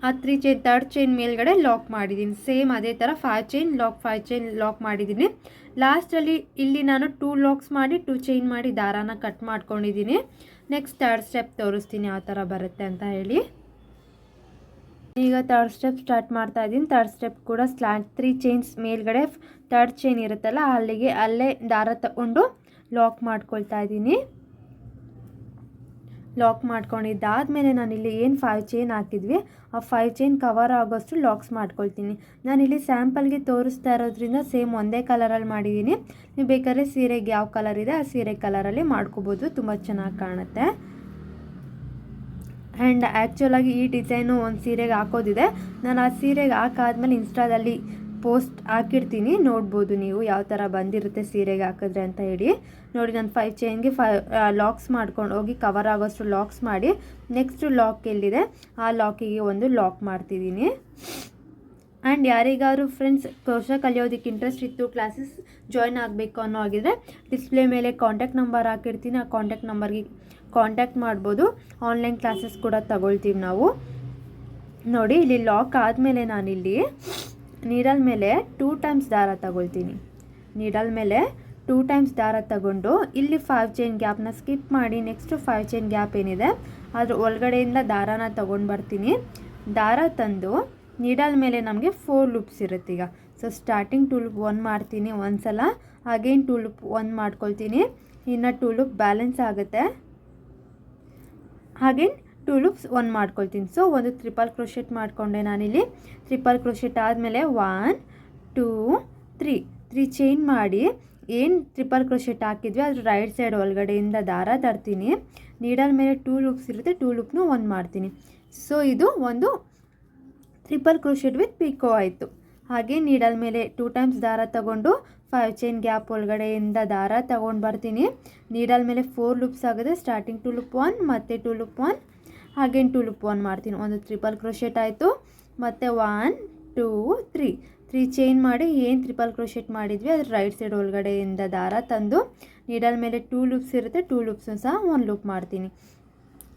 ಆ 3 ಚೈನ್ 3rd ಚೈನ್ ಮೇಲ್ಗಡೆ ಲಾಕ್ ಮಾಡಿದ್ದೀನಿ. ಸೇಮ್ ಅದೇ ಥರ 5 ಚೈನ್ ಲಾಕ್ ಮಾಡಿದ್ದೀನಿ. ಲಾಸ್ಟಲ್ಲಿ ಇಲ್ಲಿ ನಾನು 2 ಲಾಕ್ಸ್ ಮಾಡಿ 2 ಚೈನ್ ಮಾಡಿ ದಾರಾನ ಕಟ್ ಮಾಡ್ಕೊಂಡಿದ್ದೀನಿ. ನೆಕ್ಸ್ಟ್ 3rd ಸ್ಟೆಪ್ ತೋರಿಸ್ತೀನಿ ಯಾವ ಥರ ಬರುತ್ತೆ ಅಂತ ಹೇಳಿ. ಈಗ 3rd ಸ್ಟೆಪ್ ಸ್ಟಾರ್ಟ್ ಮಾಡ್ತಾ ಇದ್ದೀನಿ. 3rd ಸ್ಟೆಪ್ ಕೂಡ ಸ್ಲ್ಯಾಂಟ್ 3 ಚೈನ್ಸ್ ಮೇಲ್ಗಡೆ 3rd ಚೈನ್ ಇರುತ್ತಲ್ಲ ಅಲ್ಲೇ ದಾರ ತಗೊಂಡು ಲಾಕ್ ಮಾಡ್ಕೊಳ್ತಾ ಇದ್ದೀನಿ. ಲಾಕ್ ಮಾಡ್ಕೊಂಡಿದ್ದಾದಮೇಲೆ ನಾನಿಲ್ಲಿ ಏನು 5 ಚೈನ್ ಹಾಕಿದ್ವಿ ಆ 5 ಚೈನ್ ಕವರ್ ಆಗೋಷ್ಟು ಲಾಕ್ಸ್ ಮಾಡ್ಕೊಳ್ತೀನಿ. ನಾನಿಲ್ಲಿ ಸ್ಯಾಂಪಲ್ಗೆ ತೋರಿಸ್ತಾ ಇರೋದ್ರಿಂದ ಸೇಮ್ ಒಂದೇ ಕಲರಲ್ಲಿ ಮಾಡಿದ್ದೀನಿ. ನೀವು ಬೇಕಾದ್ರೆ ಸೀರೆಗೆ ಯಾವ ಕಲರ್ ಇದೆ ಆ ಸೀರೆ ಕಲರಲ್ಲಿ ಮಾಡ್ಕೋಬೋದು, ತುಂಬ ಚೆನ್ನಾಗಿ ಕಾಣುತ್ತೆ. ಆ್ಯಂಡ್ ಆ್ಯಕ್ಚುಲಾಗಿ ಈ ಡಿಸೈನು ಒಂದು ಸೀರೆಗೆ ಹಾಕೋದಿದೆ. ನಾನು ಆ ಸೀರೆಗೆ ಹಾಕಾದ್ಮೇಲೆ ಇನ್ಸ್ಟಾದಲ್ಲಿ ಪೋಸ್ಟ್ ಹಾಕಿರ್ತೀನಿ, ನೋಡ್ಬೋದು ನೀವು ಯಾವ ಥರ ಬಂದಿರುತ್ತೆ ಸೀರೆಗೆ ಹಾಕಿದ್ರೆ ಅಂತ ಹೇಳಿ. ನೋಡಿ ನಾನು 5 ಚೈನ್ಗೆ 5 ಲಾಕ್ಸ್ ಮಾಡ್ಕೊಂಡು ಹೋಗಿ ಕವರ್ ಆಗೋಷ್ಟು ಲಾಕ್ಸ್ ಮಾಡಿ ನೆಕ್ಸ್ಟ್ ಲಾಕ್ ಎಲ್ಲಿದೆ ಆ ಲಾಕಿಗೆ ಒಂದು ಲಾಕ್ ಮಾಡ್ತಿದ್ದೀನಿ. ಆ್ಯಂಡ್ ಯಾರಿಗಾದ್ರು ಫ್ರೆಂಡ್ಸ್ ಕ್ರೋಶಾ ಕಲಿಯೋದಕ್ಕೆ ಇಂಟ್ರೆಸ್ಟ್ ಇತ್ತು, ಕ್ಲಾಸಸ್ ಜಾಯ್ನ್ ಆಗಬೇಕು ಅನ್ನೋ ಆಗಿದ್ರೆ ಡಿಸ್ಪ್ಲೇ ಮೇಲೆ ಕಾಂಟ್ಯಾಕ್ಟ್ ನಂಬರ್ ಹಾಕಿರ್ತೀನಿ. ಆ ಕಾಂಟ್ಯಾಕ್ಟ್ ನಂಬರ್ಗೆ ಕಾಂಟ್ಯಾಕ್ಟ್ ಮಾಡ್ಬೋದು. ಆನ್ಲೈನ್ ಕ್ಲಾಸಸ್ ಕೂಡ ತಗೊಳ್ತೀವಿ ನಾವು. ನೋಡಿ ಇಲ್ಲಿ ಲಾಕ್ ಆದಮೇಲೆ ನಾನಿಲ್ಲಿ ನೀಡಲ್ ಮೇಲೆ 2 ಟೈಮ್ಸ್ ದಾರ ತಗೊಳ್ತೀನಿ. ನೀಡಲ್ ಮೇಲೆ 2 ಟೈಮ್ಸ್ ದಾರ ತಗೊಂಡು ಇಲ್ಲಿ 5 ಚೈನ್ ಗ್ಯಾಪ್ನ ಸ್ಕಿಪ್ ಮಾಡಿ ನೆಕ್ಸ್ಟ್ 5 ಚೈನ್ ಗ್ಯಾಪ್ ಏನಿದೆ ಅದ್ರ ಒಳಗಡೆಯಿಂದ ದಾರಾನ ತೊಗೊಂಡು ಬರ್ತೀನಿ. ದಾರ ತಂದು ನೀಡಲ್ ಮೇಲೆ ನಮಗೆ 4 ಲೂಪ್ಸ್ ಇರುತ್ತೆ. ಈಗ ಸೊ ಸ್ಟಾರ್ಟಿಂಗ್ 2 ಲೂಪ್ 1 ಮಾಡ್ತೀನಿ ಒಂದ್ಸಲ, ಅಗೇನ್ 2 ಲೂಪ್ 1 ಮಾಡ್ಕೊಳ್ತೀನಿ, ಇನ್ನು 2 ಲೂಪ್ ಬ್ಯಾಲೆನ್ಸ್ ಆಗುತ್ತೆ, ಹಾಗೇನು 2 ಲೂಪ್ಸ್ 1 ಮಾಡ್ಕೊಳ್ತೀನಿ. ಸೊ ಒಂದು ಟ್ರಿಪಲ್ ಕ್ರೋಶೆಟ್ ಮಾಡಿಕೊಂಡೆ ನಾನಿಲ್ಲಿ. ಟ್ರಿಪಲ್ ಕ್ರೋಶೆಟ್ ಆದಮೇಲೆ 1 2 3 ಚೈನ್ ಮಾಡಿ ಏನು ಟ್ರಿಪಲ್ ಕ್ರೋಶೆಟ್ ಹಾಕಿದ್ವಿ ಅದ್ರ ರೈಟ್ ಸೈಡ್ ಒಳಗಡೆಯಿಂದ ದಾರ ತರ್ತೀನಿ. ನೀಡಲ್ ಮೇಲೆ 2 ಲೂಪ್ಸ್ ಇರುತ್ತೆ, 2 ಲೂಪ್ನು 1 ಮಾಡ್ತೀನಿ. ಸೊ ಇದು ಒಂದು ಟ್ರಿಪಲ್ ಕ್ರೋಶೆಟ್ ವಿತ್ ಪಿಕೋ ಆಯಿತು. ಹಾಗೆ ನೀಡಲ್ ಮೇಲೆ 2 ಟೈಮ್ಸ್ ದಾರ ತಗೊಂಡು 5 ಚೈನ್ ಗ್ಯಾಪ್ ಒಳಗಡೆಯಿಂದ ದಾರ ತಗೊಂಡು ಬರ್ತೀನಿ. ನೀಡಲ್ ಮೇಲೆ 4 ಲೂಪ್ಸ್ ಆಗುತ್ತೆ. ಸ್ಟಾರ್ಟಿಂಗ್ 2 ಲೂಪ್ 1 ಮತ್ತು 2 ಲೂಪ್ 1 ಹಾಗೇನು 2 ಲೂಪ್ 1 ಮಾಡ್ತೀನಿ. ಒಂದು ಟ್ರಿಪಲ್ ಕ್ರೋಶೆಟ್ ಆಯಿತು. ಮತ್ತು 1 2 3 ಚೈನ್ ಮಾಡಿ ಏನು ಟ್ರಿಪಲ್ ಕ್ರೋಶೆಟ್ ಮಾಡಿದ್ವಿ ಅದ್ರ ರೈಟ್ ಸೈಡ್ ಒಳಗಡೆಯಿಂದ ದಾರ ತಂದು ನೀಡಲ್ ಮೇಲೆ 2 ಲೂಪ್ಸ್ ಇರುತ್ತೆ, 2 ಲೂಪ್ಸು ಸಹ 1 ಲೂಪ್ ಮಾಡ್ತೀನಿ.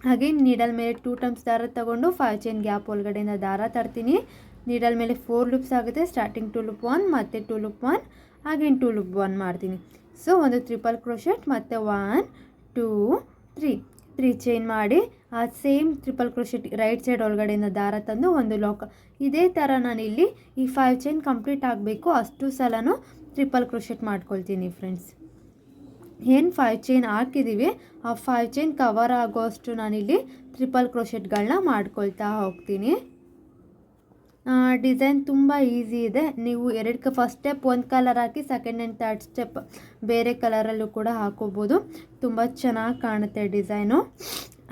ಹಾಗೆ ನೀಡಲ್ ಮೇಲೆ 2 ಟೈಮ್ಸ್ ದಾರ ತಗೊಂಡು 5 ಚೈನ್ ಗ್ಯಾಪ್ ಒಳಗಡೆಯಿಂದ ದಾರ ತರ್ತೀನಿ. ನೀಡಲ್ ಮೇಲೆ 4 ಲೂಪ್ಸ್ ಆಗುತ್ತೆ. ಸ್ಟಾರ್ಟಿಂಗ್ 2 ಲೂಪ್ 1 ಮತ್ತು 2 ಲೂಪ್ 1 ಹಾಗೇನು 2 ಲೂಪ್ 1 ಮಾಡ್ತೀನಿ. ಸೊ ಒಂದು ಟ್ರಿಪಲ್ ಕ್ರೋಶೆಟ್ ಮತ್ತು 1 2 3 ಚೈನ್ ಮಾಡಿ ಆ same triple crochet right side ಒಳಗಡೆಯಿಂದ ದಾರ ತಂದು ಒಂದು ಲಾಕ್. ಇದೇ ಥರ ನಾನಿಲ್ಲಿ ಈ 5 ಚೈನ್ ಕಂಪ್ಲೀಟ್ ಆಗಬೇಕು ಅಷ್ಟು ಸಲನೂ ಟ್ರಿಪಲ್ ಕ್ರೋಶೆಟ್ ಮಾಡ್ಕೊಳ್ತೀನಿ ಫ್ರೆಂಡ್ಸ್. ಏನು 5 ಚೈನ್ ಹಾಕಿದ್ದೀವಿ ಆ 5 ಚೈನ್ ಕವರ್ ಆಗೋಷ್ಟು ನಾನಿಲ್ಲಿ ಟ್ರಿಪಲ್ ಕ್ರೋಶೆಟ್ಗಳನ್ನ ಮಾಡ್ಕೊಳ್ತಾ ಹೋಗ್ತೀನಿ. ಡಿಸೈನ್ ತುಂಬ ಈಸಿ ಇದೆ. ನೀವು ಫಸ್ಟ್ ಸ್ಟೆಪ್ ಒಂದು colour hockey second and 3rd step ಬೇರೆ ಕಲರಲ್ಲೂ ಕೂಡ ಹಾಕೋಬೋದು. ತುಂಬ ಚೆನ್ನಾಗಿ ಕಾಣುತ್ತೆ ಡಿಸೈನು.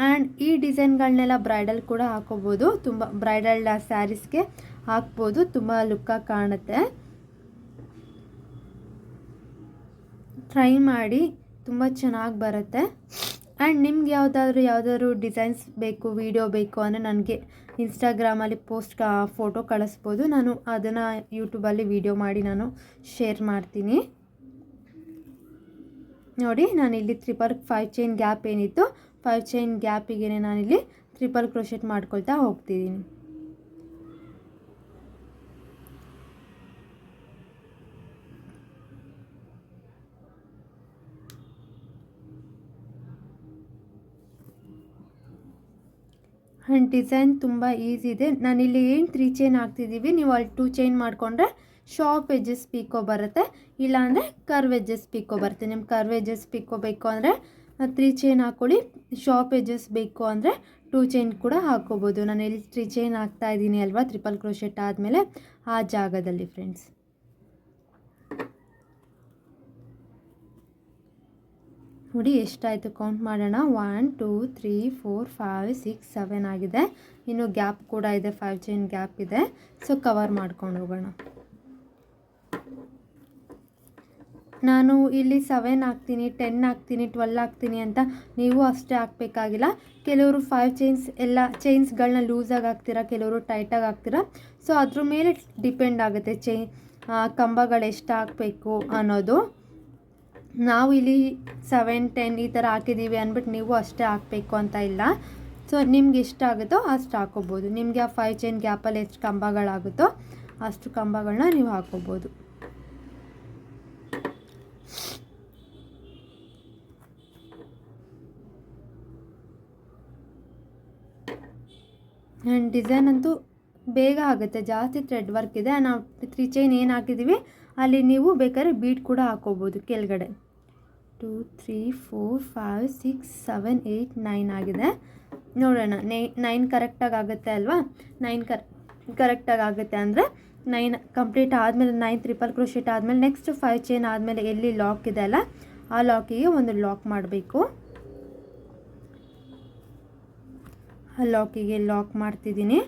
ಆ್ಯಂಡ್ ಈ ಡಿಸೈನ್ಗಳನ್ನೆಲ್ಲ ಬ್ರೈಡಲ್ ಕೂಡ ಹಾಕೋಬೋದು. ತುಂಬ ಬ್ರೈಡಲ್ ಸ್ಯಾರೀಸ್ಗೆ ಹಾಕ್ಬೋದು, ತುಂಬ ಲುಕ್ಕಾಗಿ ಕಾಣುತ್ತೆ. ಟ್ರೈ ಮಾಡಿ, ತುಂಬ ಚೆನ್ನಾಗಿ ಬರುತ್ತೆ. ಆ್ಯಂಡ್ ನಿಮ್ಗೆ ಯಾವುದಾದ್ರು ಡಿಸೈನ್ಸ್ ಬೇಕು, ವಿಡಿಯೋ ಬೇಕು ಅಂದರೆ ನನಗೆ ಇನ್ಸ್ಟಾಗ್ರಾಮಲ್ಲಿ ಫೋಟೋ ಕಳಿಸ್ಬೋದು. ನಾನು ಅದನ್ನು ಯೂಟ್ಯೂಬಲ್ಲಿ ವಿಡಿಯೋ ಮಾಡಿ ನಾನು ಶೇರ್ ಮಾಡ್ತೀನಿ. ನೋಡಿ ನಾನಿಲ್ಲಿ 5 ಚೈನ್ ಗ್ಯಾಪ್ ಏನಿತ್ತು 5 ಚೈನ್ ಗ್ಯಾಪಿಗೆ ನಾನಿಲ್ಲಿ ಟ್ರಿಪಲ್ ಕ್ರೋಶೆಟ್ ಮಾಡ್ಕೊಳ್ತಾ ಹೋಗ್ತಿದ್ದೀನಿ. ಆ್ಯಂಡ್ ಡಿಸೈನ್ ತುಂಬ ಈಸಿ ಇದೆ. ನಾನಿಲ್ಲಿ ಏನು 3 ಚೈನ್ ಹಾಕ್ತಿದ್ದೀವಿ, ನೀವು ಅಲ್ಲಿ 2 ಚೈನ್ ಮಾಡಿಕೊಂಡ್ರೆ ಶಾರ್ಪ್ ಎಜ್ಜಸ್ ಪಿಕೋ ಬರುತ್ತೆ, ಇಲ್ಲಾಂದರೆ ಕರ್ವ್ ಎಜ್ಜಸ್ ಪಿಕೋ ಬರುತ್ತೆ. ನಿಮ್ಗೆ ಕರ್ವ್ ಎಜ್ಜಸ್ ಪಿಕೋ ಬೇಕು ಅಂದರೆ 3 ಚೈನ್ ಹಾಕ್ಕೊಳ್ಳಿ, ಶಾರ್ಪ್ ಎಜ್ಜಸ್ ಬೇಕು ಅಂದರೆ 2 ಚೈನ್ ಕೂಡ ಹಾಕ್ಕೋಬೋದು. ನಾನು ಇಲ್ಲಿ 3 ಚೈನ್ ಹಾಕ್ತಾ ಇದ್ದೀನಿ ಅಲ್ವಾ ಟ್ರಿಪಲ್ ಕ್ರೋಶೆಟ್ ಆದಮೇಲೆ ಆ ಜಾಗದಲ್ಲಿ ಫ್ರೆಂಡ್ಸ್. ನೋಡಿ ಎಷ್ಟಾಯಿತು ಕೌಂಟ್ ಮಾಡೋಣ. 1 2 3 4 5 6 7 ಆಗಿದೆ. ಇನ್ನು ಗ್ಯಾಪ್ ಕೂಡ ಇದೆ, 5 ಚೈನ್ ಗ್ಯಾಪ್ ಇದೆ. ಸೊ ಕವರ್ ಮಾಡ್ಕೊಂಡು ಹೋಗೋಣ. ನಾನು ಇಲ್ಲಿ 7 ಹಾಕ್ತೀನಿ, 10 ಹಾಕ್ತೀನಿ, 12 ಹಾಕ್ತೀನಿ ಅಂತ ನೀವು ಅಷ್ಟೇ ಹಾಕಬೇಕಾಗಿಲ್ಲ. ಕೆಲವರು 5 ಚೈನ್ಸ್ ಎಲ್ಲ ಚೈನ್ಸ್ಗಳನ್ನ ಲೂಸಾಗಿ ಹಾಕ್ತೀರಾ, ಕೆಲವರು ಟೈಟಾಗಿ ಹಾಕ್ತೀರಾ. ಸೊ ಅದ್ರ ಮೇಲೆ ಡಿಪೆಂಡ್ ಆಗುತ್ತೆ ಕಂಬಗಳು ಎಷ್ಟು ಹಾಕಬೇಕು ಅನ್ನೋದು. ನಾವು ಇಲ್ಲಿ 7 10 ಈ ಥರ ಹಾಕಿದ್ದೀವಿ ಅಂದ್ಬಿಟ್ಟು ನೀವು ಅಷ್ಟೇ ಹಾಕಬೇಕು ಅಂತ ಇಲ್ಲ. ಸೊ ನಿಮ್ಗೆ ಎಷ್ಟಾಗುತ್ತೋ ಅಷ್ಟು ಹಾಕೋಬೋದು. ನಿಮಗೆ ಆ 5 ಚೈನ್ ಗ್ಯಾಪಲ್ಲಿ ಎಷ್ಟು ಕಂಬಗಳಾಗುತ್ತೋ ಅಷ್ಟು ಕಂಬಗಳನ್ನ ನೀವು ಹಾಕೋಬೋದು. ಆ್ಯಂಡ್ ಡಿಸೈನ್ ಅಂತೂ ಬೇಗ ಆಗುತ್ತೆ, ಜಾಸ್ತಿ ಥ್ರೆಡ್ ವರ್ಕ್ ಇದೆ. ನಾವು 3 ಚೈನ್ ಏನು ಹಾಕಿದ್ದೀವಿ ಅಲ್ಲಿ ನೀವು ಬೇಕಾದ್ರೆ ಬೀಡ್ ಕೂಡ ಹಾಕೋಬೋದು ಕೆಳಗಡೆ. 2 3 4 5 6 7 8 9 ಆಗಿದೆ. ನೋಡೋಣ 9 ಕರೆಕ್ಟಾಗಿ ಆಗುತ್ತೆ ಅಲ್ವಾ? 9 ಕರೆಕ್ಟಾಗಿ ಆಗುತ್ತೆ ಅಂದರೆ 9 ಕಂಪ್ಲೀಟ್ ಆದಮೇಲೆ 9 ಟ್ರಿಪಲ್ ಕ್ರೋಶೆಟ್ ಆದಮೇಲೆ ನೆಕ್ಸ್ಟ್ 5 ಚೈನ್ ಆದಮೇಲೆ ಎಲ್ಲಿ ಲಾಕ್ ಇದೆ ಅಲ್ಲ ಆ ಲಾಕಿಗೆ ಒಂದು ಲಾಕ್ ಮಾಡಬೇಕು. ಆ ಲಾಕಿಗೆ ಲಾಕ್ ಮಾಡ್ತಿದ್ದೀನಿ.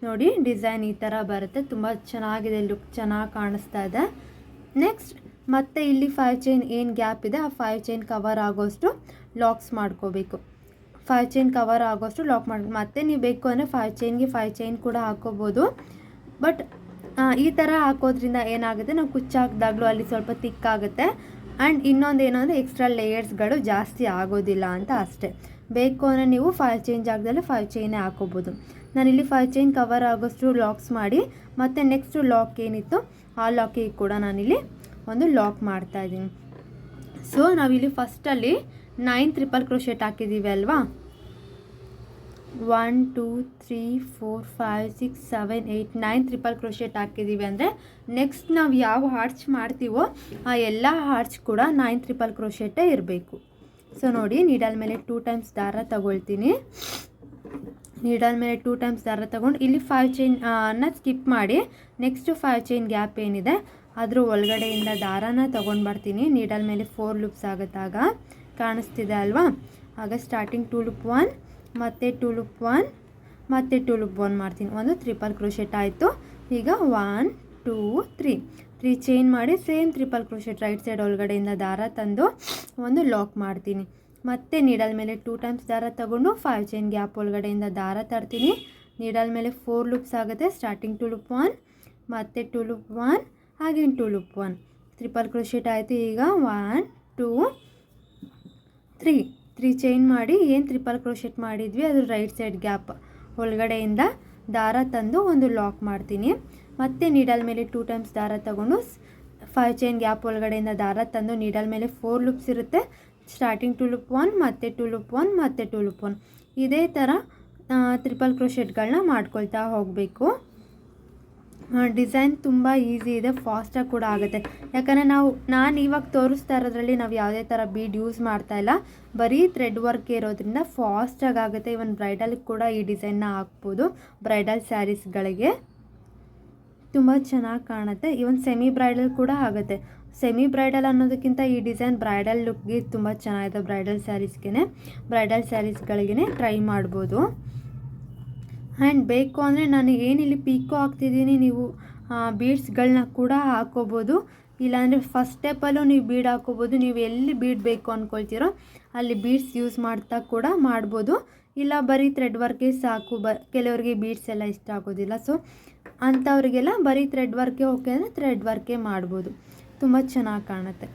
ನೋಡಿ ಡಿಸೈನ್ ಈ ಥರ ಬರುತ್ತೆ, ತುಂಬ ಚೆನ್ನಾಗಿದೆ, ಲುಕ್ ಚೆನ್ನಾಗಿ ಕಾಣಿಸ್ತಾ ಇದೆ. ನೆಕ್ಸ್ಟ್ ಮತ್ತೆ ಇಲ್ಲಿ 5 ಚೈನ್ ಏನು ಗ್ಯಾಪ್ ಇದೆ ಆ 5 ಚೈನ್ ಕವರ್ ಆಗೋಷ್ಟು ಲಾಕ್ಸ್ ಮಾಡ್ಕೋಬೇಕು. 5 ಚೈನ್ ಕವರ್ ಆಗೋಷ್ಟು ಲಾಕ್ ಮಾಡಿ ಮತ್ತೆ ನೀವು ಬೇಕು ಅಂದರೆ 5 ಚೈನ್ಗೆ 5 ಚೈನ್ ಕೂಡ ಹಾಕೋಬೋದು. ಬಟ್ ಈ ಥರ ಹಾಕೋದ್ರಿಂದ ಏನಾಗುತ್ತೆ, ನಾವು ಕುಚ್ಚಾಕಿದಾಗಲೂ ಅಲ್ಲಿ ಸ್ವಲ್ಪ ತಿಕ್ಕಾಗುತ್ತೆ. ಆ್ಯಂಡ್ ಇನ್ನೊಂದು ಏನು ಅಂದರೆ ಎಕ್ಸ್ಟ್ರಾ ಲೇಯರ್ಸ್ಗಳು ಜಾಸ್ತಿ ಆಗೋದಿಲ್ಲ ಅಂತ ಅಷ್ಟೇ. ಬೇಕು ಅಂದರೆ ನೀವು 5 ಚೈನ್ ಜಾಗದಲ್ಲಿ 5 ಚೈನೇ ಹಾಕೋಬೋದು. ನಾನಿಲ್ಲಿ 5 ಚೈನ್ ಕವರ್ ಆಗೋಷ್ಟು ಲಾಕ್ಸ್ ಮಾಡಿ ಮತ್ತು ನೆಕ್ಸ್ಟು ಲಾಕ್ ಏನಿತ್ತು ಆ ಲಾಕಿಗೆ ಕೂಡ ನಾನಿಲ್ಲಿ ಒಂದು ಲಾಕ್ ಮಾಡ್ತಾ ಇದ್ದೀನಿ. ಸೊ ನಾವಿಲ್ಲಿ ಫಸ್ಟಲ್ಲಿ 9 ಟ್ರಿಪಲ್ ಕ್ರೋಶೆಟ್ ಹಾಕಿದ್ದೀವಿ ಅಲ್ವಾ? 1 2 3 4 5 6 7 8 9 ಟ್ರಿಪಲ್ ಕ್ರೋಶೆಟ್ ಹಾಕಿದ್ದೀವಿ ಅಂದರೆ ನೆಕ್ಸ್ಟ್ ನಾವು ಯಾವ ಹಾರ್ಚ್ ಮಾಡ್ತೀವೋ ಆ ಎಲ್ಲ ಹಾರ್ಚ್ ಕೂಡ 9 ಟ್ರಿಪಲ್ ಕ್ರೋಶೆಟ್ಟೇ ಇರಬೇಕು. ಸೊ ನೋಡಿ ನೀಡಲ್ ಮೇಲೆ 2 ಟೈಮ್ಸ್ ದಾರ ತಗೊಳ್ತೀನಿ. ನೀಡಲ್ ಮೇಲೆ 2 ಟೈಮ್ಸ್ ದಾರ ತಗೊಂಡು ಇಲ್ಲಿ 5 ಚೈನ್ ಸ್ಕಿಪ್ ಮಾಡಿ ನೆಕ್ಸ್ಟು 5 ಚೈನ್ ಗ್ಯಾಪ್ ಏನಿದೆ ಅದ್ರ ಒಳಗಡೆಯಿಂದ ದಾರಾನ ತೊಗೊಂಡು ಬರ್ತೀನಿ. ನೀಡಲ್ ಮೇಲೆ 4 ಲೂಪ್ಸ್ ಆಗುತ್ತಾಗ ಕಾಣಿಸ್ತಿದೆ ಅಲ್ವಾ? ಆಗ ಸ್ಟಾರ್ಟಿಂಗ್ 2 ಲೂಪ್ 1 ಮತ್ತು 2 ಲೂಪ್ 1 ಮತ್ತು 2 ಲೂಪ್ 1 ಮಾಡ್ತೀನಿ. ಒಂದು ಟ್ರಿಪಲ್ ಕ್ರೋಶೆಟ್ ಆಯಿತು. ಈಗ 1 2 3 ಚೈನ್ ಮಾಡಿ same triple crochet right side ಒಳಗಡೆಯಿಂದ ದಾರ ತಂದು ಒಂದು ಲಾಕ್ ಮಾಡ್ತೀನಿ. ಮತ್ತು ನೀಡಲ್ ಮೇಲೆ 2 ಟೈಮ್ಸ್ ದಾರ ತಗೊಂಡು 5 ಚೈನ್ ಗ್ಯಾಪ್ ಒಳಗಡೆಯಿಂದ ದಾರ ತರ್ತೀನಿ. ನೀಡಲ್ ಮೇಲೆ 4 ಲೂಪ್ಸ್ ಆಗುತ್ತೆ. ಸ್ಟಾರ್ಟಿಂಗ್ 2 ಲೂಪ್ 1 ಮತ್ತು 2 ಲೂಪ್ 1 ಹಾಗೆ 2 ಲೂಪ್ 1 ಟ್ರಿಪಲ್ ಕ್ರೋಶೆಟ್ ಆಯಿತು. ಈಗ 1 2 3 ಚೈನ್ ಮಾಡಿ ಏನು ಟ್ರಿಪಲ್ ಕ್ರೋಶೆಟ್ ಮಾಡಿದ್ವಿ ಅದು ರೈಟ್ ಸೈಡ್ ಗ್ಯಾಪ್ ಒಳಗಡೆಯಿಂದ ದಾರ ತಂದು ಒಂದು ಲಾಕ್ ಮಾಡ್ತೀನಿ. ಮತ್ತು ನೀಡಲ್ ಮೇಲೆ 2 ಟೈಮ್ಸ್ ದಾರ ತಗೊಂಡು 5 ಚೈನ್ ಗ್ಯಾಪ್ ಒಳಗಡೆಯಿಂದ ದಾರ ತಂದು ನೀಡಲ್ ಮೇಲೆ 4 ಲೂಪ್ಸ್ ಇರುತ್ತೆ. ಸ್ಟಾರ್ಟಿಂಗ್ 2 ಲೂಪ್ 1 ಮತ್ತು 2 ಲೂಪ್ 1 ಮತ್ತು 2 ಲೂಪ್ 1 ಇದೇ ಥರ ಟ್ರಿಪಲ್ ಕ್ರೋಶೆಟ್ಗಳನ್ನ ಮಾಡ್ಕೊಳ್ತಾ ಹೋಗಬೇಕು. ಡಿಸೈನ್ ತುಂಬ ಈಸಿ ಇದೆ, ಫಾಸ್ಟಾಗಿ ಕೂಡ ಆಗುತ್ತೆ. ಯಾಕಂದರೆ ನಾನು ಇವಾಗ ತೋರಿಸ್ತಾ ಇರೋದ್ರಲ್ಲಿ ನಾವು ಯಾವುದೇ ಥರ ಬೀಡ್ ಯೂಸ್ ಮಾಡ್ತಾಯಿಲ್ಲ, ಬರೀ ಥ್ರೆಡ್ ವರ್ಕ್ ಇರೋದ್ರಿಂದ ಫಾಸ್ಟಾಗಿ ಆಗುತ್ತೆ. ಇವನ್ ಬ್ರೈಡಲ್ಗೆ ಕೂಡ ಈ ಡಿಸೈನ್ನ ಹಾಕ್ಬೋದು. ಬ್ರೈಡಲ್ ಸ್ಯಾರೀಸ್ಗಳಿಗೆ ತುಂಬ ಚೆನ್ನಾಗಿ ಕಾಣುತ್ತೆ. ಇವನ್ ಸೆಮಿ ಬ್ರೈಡಲ್ ಕೂಡ ಆಗುತ್ತೆ. ಸೆಮಿ ಬ್ರೈಡಲ್ ಅನ್ನೋದಕ್ಕಿಂತ ಈ ಡಿಸೈನ್ ಬ್ರೈಡಲ್ ಲುಕ್ಗೆ ತುಂಬ ಚೆನ್ನಾಗಿದೆ. ಬ್ರೈಡಲ್ ಸ್ಯಾರೀಸ್ಗಳಿಗೆ ಟ್ರೈ ಮಾಡ್ಬೋದು. ಆ್ಯಂಡ್ ಬೇಕು ಅಂದರೆ ನಾನು ಏನಿಲ್ಲಿ ಪೀಕೋ ಹಾಕ್ತಿದ್ದೀನಿ, ನೀವು ಬೀಡ್ಸ್ಗಳನ್ನ ಕೂಡ ಹಾಕೋಬೋದು. ಇಲ್ಲಾಂದರೆ ಫಸ್ಟ್ ಸ್ಟೆಪ್ಪಲ್ಲೂ ನೀವು ಬೀಡ್ ಹಾಕೋಬೋದು. ನೀವು ಎಲ್ಲಿ ಬೀಡ್ ಬೇಕು ಅಂದ್ಕೊಳ್ತೀರೋ ಅಲ್ಲಿ ಬೀಡ್ಸ್ ಯೂಸ್ ಮಾಡ್ತಾ ಕೂಡ ಮಾಡ್ಬೋದು. ಇಲ್ಲ ಬರೀ ಥ್ರೆಡ್ ವರ್ಕೇ ಸಾಕು, ಕೆಲವರಿಗೆ ಬೀಡ್ಸ್ ಎಲ್ಲ ಇಷ್ಟ ಆಗೋದಿಲ್ಲ. ಸೊ ಅಂಥವ್ರಿಗೆಲ್ಲ ಬರೀ ಥ್ರೆಡ್ ವರ್ಕೇ ಓಕೆ ಅಂದರೆ ಥ್ರೆಡ್ ವರ್ಕೇ ಮಾಡ್ಬೋದು. ತುಂಬ ಚೆನ್ನಾಗಿ ಕಾಣುತ್ತೆ.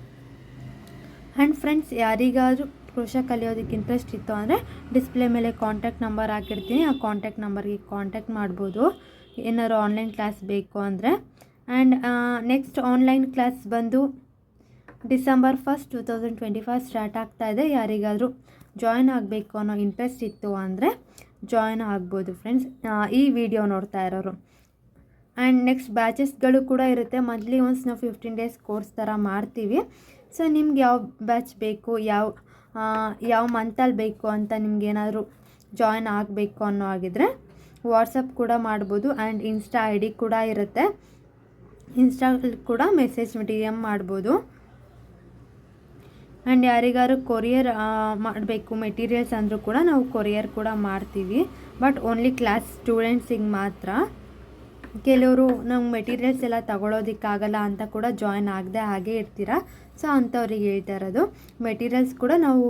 ಆ್ಯಂಡ್ ಫ್ರೆಂಡ್ಸ್, ಯಾರಿಗಾದರೂ ಕ್ರೋಶ ಕಲಿಯೋದಕ್ಕೆ ಇಂಟ್ರೆಸ್ಟ್ ಇತ್ತು ಅಂದರೆ ಡಿಸ್ಪ್ಲೇ ಮೇಲೆ ಕಾಂಟ್ಯಾಕ್ಟ್ ನಂಬರ್ ಹಾಕಿರ್ತೀನಿ. ಆ ಕಾಂಟ್ಯಾಕ್ಟ್ ನಂಬರ್ಗೆ ಕಾಂಟ್ಯಾಕ್ಟ್ ಮಾಡ್ಬೋದು ಏನಾದ್ರು ಆನ್ಲೈನ್ ಕ್ಲಾಸ್ ಬೇಕು ಅಂದರೆ. ಆ್ಯಂಡ್ ನೆಕ್ಸ್ಟ್ ಆನ್ಲೈನ್ ಕ್ಲಾಸ್ ಬಂದು ಡಿಸೆಂಬರ್ 1 2025 ಸ್ಟಾರ್ಟ್ ಆಗ್ತಾಯಿದೆ. ಯಾರಿಗಾದರೂ ಜಾಯ್ನ್ ಆಗಬೇಕು ಅನ್ನೋ ಇಂಟ್ರೆಸ್ಟ್ ಇತ್ತು ಅಂದರೆ ಜಾಯ್ನ್ ಆಗ್ಬೋದು ಫ್ರೆಂಡ್ಸ್, ಈ ವಿಡಿಯೋ ನೋಡ್ತಾ ಇರೋರು. ಆ್ಯಂಡ್ ನೆಕ್ಸ್ಟ್ ಬ್ಯಾಚಸ್ಗಳು ಕೂಡ ಇರುತ್ತೆ. ಮಂತ್ಲಿ ಒನ್ಸ್ ನಾವು 15 ಡೇಸ್ ಕೋರ್ಸ್ ಥರ ಮಾಡ್ತೀವಿ. ಸೊ ನಿಮ್ಗೆ ಯಾವ ಬ್ಯಾಚ್ ಬೇಕು, ಯಾವ ಮಂತಲ್ಲಿ ಬೇಕು ಅಂತ ನಿಮ್ಗೇನಾದರೂ ಜಾಯ್ನ್ ಆಗಬೇಕು ಅನ್ನೋ ಆಗಿದ್ರೆ ವಾಟ್ಸಪ್ ಕೂಡ ಮಾಡ್ಬೋದು. ಆ್ಯಂಡ್ ಇನ್ಸ್ಟಾ ID ಕೂಡ ಇರುತ್ತೆ. ಇನ್ಸ್ಟಾದಲ್ಲಿ ಕೂಡ ಮೆಸೇಜ್ DM ಮಾಡ್ಬೋದು. ಆ್ಯಂಡ್ ಯಾರಿಗಾರು ಕೊರಿಯರ್ ಮಾಡಬೇಕು ಮೆಟೀರಿಯಲ್ಸ್ ಅಂದರೂ ಕೂಡ ನಾವು ಕೊರಿಯರ್ ಕೂಡ ಮಾಡ್ತೀವಿ. ಬಟ್ ಓನ್ಲಿ ಕ್ಲಾಸ್ ಸ್ಟೂಡೆಂಟ್ಸಿಗೆ ಮಾತ್ರ. ಕೆಲವರು ನಮ್ಗೆ ಮೆಟೀರಿಯಲ್ಸ್ ಎಲ್ಲ ತಗೊಳ್ಳೋದಕ್ಕಾಗಲ್ಲ ಅಂತ ಕೂಡ ಜಾಯ್ನ್ ಆಗದೆ ಹಾಗೆ ಇರ್ತೀರ. ಸೊ ಅಂಥವ್ರಿಗೆ ಹೇಳ್ತಾ ಇರೋದು, ಮೆಟೀರಿಯಲ್ಸ್ ಕೂಡ ನಾವು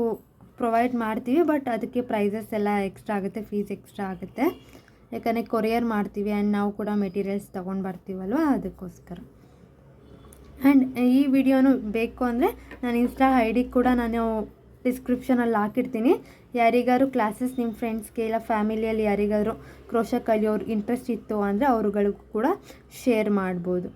ಪ್ರೊವೈಡ್ ಮಾಡ್ತೀವಿ. ಬಟ್ ಅದಕ್ಕೆ ಪ್ರೈಸಸ್ ಎಲ್ಲ ಎಕ್ಸ್ಟ್ರಾ ಆಗುತ್ತೆ, ಫೀಸ್ ಎಕ್ಸ್ಟ್ರಾ ಆಗುತ್ತೆ. ಯಾಕಂದರೆ ಕೊರಿಯರ್ ಮಾಡ್ತೀವಿ ಆ್ಯಂಡ್ ನಾವು ಕೂಡ ಮೆಟೀರಿಯಲ್ಸ್ ತೊಗೊಂಡು ಬರ್ತೀವಲ್ವ, ಅದಕ್ಕೋಸ್ಕರ. ಆ್ಯಂಡ್ ಈ ವಿಡಿಯೋನು ಬೇಕು ಅಂದರೆ ನಾನು ಇನ್ಸ್ಟಾ ID ಕೂಡ ನಾನು ಡಿಸ್ಕ್ರಿಪ್ಷನಲ್ಲಿ ಹಾಕಿರ್ತೀನಿ. ಯಾರಿಗಾರು ಕ್ಲಾಸಸ್ ನಿಮ್ಮ ಫ್ರೆಂಡ್ಸ್ಗೆ ಇಲ್ಲ ಫ್ಯಾಮಿಲಿಯಲ್ಲಿ ಯಾರಿಗಾದ್ರು ಕ್ರೋಶ ಕಲಿಯೋರು ಇಂಟ್ರೆಸ್ಟ್ ಇತ್ತು ಅಂದರೆ ಅವ್ರುಗಳಿಗೂ ಕೂಡ ಶೇರ್ ಮಾಡ್ಬೋದು.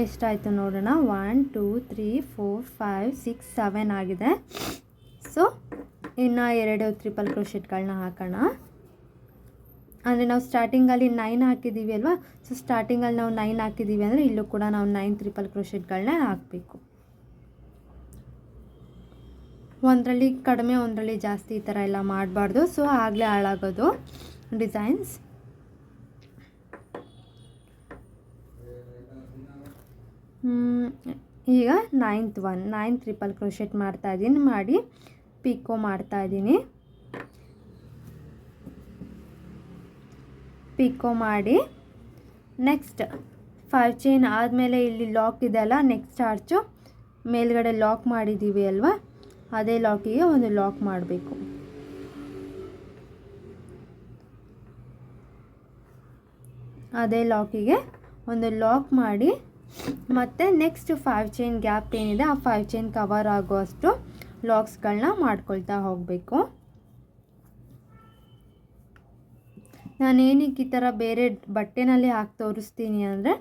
ಎಷ್ಟಾಯಿತು ನೋಡೋಣ. 1 2 3 4 5 6 7 ಆಗಿದೆ. ಸೊ ಇನ್ನು 2 ಟ್ರಿಪಲ್ ಕ್ರೋಶೆಟ್ಗಳನ್ನ ಹಾಕೋಣ. ಅಂದರೆ ನಾವು ಸ್ಟಾರ್ಟಿಂಗಲ್ಲಿ 9 ಹಾಕಿದ್ದೀವಿ ಅಲ್ವಾ. ಸೊ ಸ್ಟಾರ್ಟಿಂಗಲ್ಲಿ ನಾವು 9 ಹಾಕಿದ್ದೀವಿ ಅಂದರೆ ಇಲ್ಲೂ ಕೂಡ ನಾವು 9 ಟ್ರಿಪಲ್ ಕ್ರೋಶೆಟ್ಗಳನ್ನ ಹಾಕಬೇಕು. ಒಂದರಲ್ಲಿ ಕಡಿಮೆ ಒಂದರಲ್ಲಿ ಜಾಸ್ತಿ ಈ ಥರ ಎಲ್ಲ ಮಾಡಬಾರ್ದು. ಸೊ ಆಗಲೇ ಹಾಳಾಗೋದು ಡಿಸೈನ್ಸ್. ಈಗ 9 ಟ್ರಿಪಲ್ ಕ್ರೋಶೆಟ್ ಮಾಡ್ತಾಯಿದ್ದೀನಿ. ಮಾಡಿ ಪಿಕೋ ಮಾಡ್ತಾಯಿದ್ದೀನಿ. ಪಿಕೋ ಮಾಡಿ ನೆಕ್ಸ್ಟ್ 5 ಚೈನ್ ಆದಮೇಲೆ ಇಲ್ಲಿ ಲಾಕ್ ಇದೆ ಅಲ್ಲ, ನೆಕ್ಸ್ಟ್ ಆರ್ಚು ಮೇಲ್ಗಡೆ ಲಾಕ್ ಮಾಡಿದ್ದೀವಿ ಅಲ್ವಾ, ಅದೇ ಲಾಕಿಗೆ ಒಂದು ಲಾಕ್ ಮಾಡಬೇಕು. ಅದೇ ಲಾಕಿಗೆ ಒಂದು ಲಾಕ್ ಮಾಡಿ ಮತ್ತು ನೆಕ್ಸ್ಟ್ 5 ಚೈನ್ ಗ್ಯಾಪ್ ಏನಿದೆ ಆ 5 ಚೈನ್ ಕವರ್ ಆಗುವಷ್ಟು ಲಾಕ್ಸ್ಗಳನ್ನ ಮಾಡ್ಕೊಳ್ತಾ ಹೋಗಬೇಕು. ನಾನೇನಕ್ಕೆ ಈ ಥರ ಬೇರೆ ಬಟ್ಟೆನಲ್ಲಿ ಹಾಕಿ ತೋರಿಸ್ತೀನಿ ಅಂದರೆ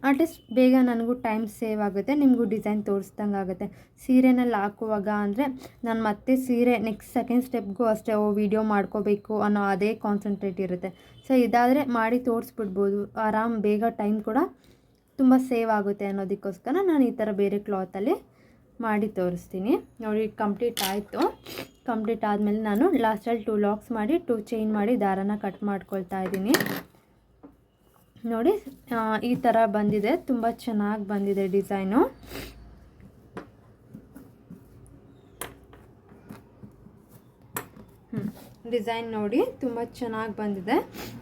ಅಟ್ಲೀಸ್ಟ್ ಬೇಗ ನನಗೂ ಟೈಮ್ ಸೇವ್ ಆಗುತ್ತೆ, ನಿಮಗೂ ಡಿಸೈನ್ ತೋರಿಸ್ದಂಗೆ ಆಗುತ್ತೆ. ಸೀರೆನಲ್ಲಿ ಹಾಕುವಾಗ ಅಂದರೆ ನಾನು ಮತ್ತೆ ಸೀರೆ ನೆಕ್ಸ್ಟ್ ಸೆಕೆಂಡ್ ಸ್ಟೆಪ್ಗೂ ಅಷ್ಟೇ ವೀಡಿಯೋ ಮಾಡ್ಕೋಬೇಕು ಅನ್ನೋ ಅದೇ ಕಾನ್ಸಂಟ್ರೇಟ್ ಇರುತ್ತೆ. ಸೊ ಇದಾದರೆ ಮಾಡಿ ತೋರಿಸ್ಬಿಡ್ಬೋದು, ಆರಾಮ್ ಬೇಗ ಟೈಮ್ ಕೂಡ ತುಂಬ ಸೇವ್ ಆಗುತ್ತೆ ಅನ್ನೋದಕ್ಕೋಸ್ಕರ ನಾನು ಈ ಥರ ಬೇರೆ ಕ್ಲಾತಲ್ಲಿ ಮಾಡಿ ತೋರಿಸ್ತೀನಿ. ನೋಡಿ ಕಂಪ್ಲೀಟ್ ಆಯಿತು. ಕಂಪ್ಲೀಟ್ ಆದಮೇಲೆ ನಾನು ಲಾಸ್ಟಲ್ಲಿ 2 ಲಾಕ್ಸ್ ಮಾಡಿ 2 ಚೈನ್ ಮಾಡಿ ದಾರನ ಕಟ್ ಮಾಡ್ಕೊಳ್ತಾ ಇದ್ದೀನಿ. ನೋಡಿ ಈ ಥರ ಬಂದಿದೆ, ತುಂಬ ಚೆನ್ನಾಗಿ ಬಂದಿದೆ ಡಿಸೈನು. ಡಿಸೈನ್ ನೋಡಿ ತುಂಬ ಚೆನ್ನಾಗಿ ಬಂದಿದೆ.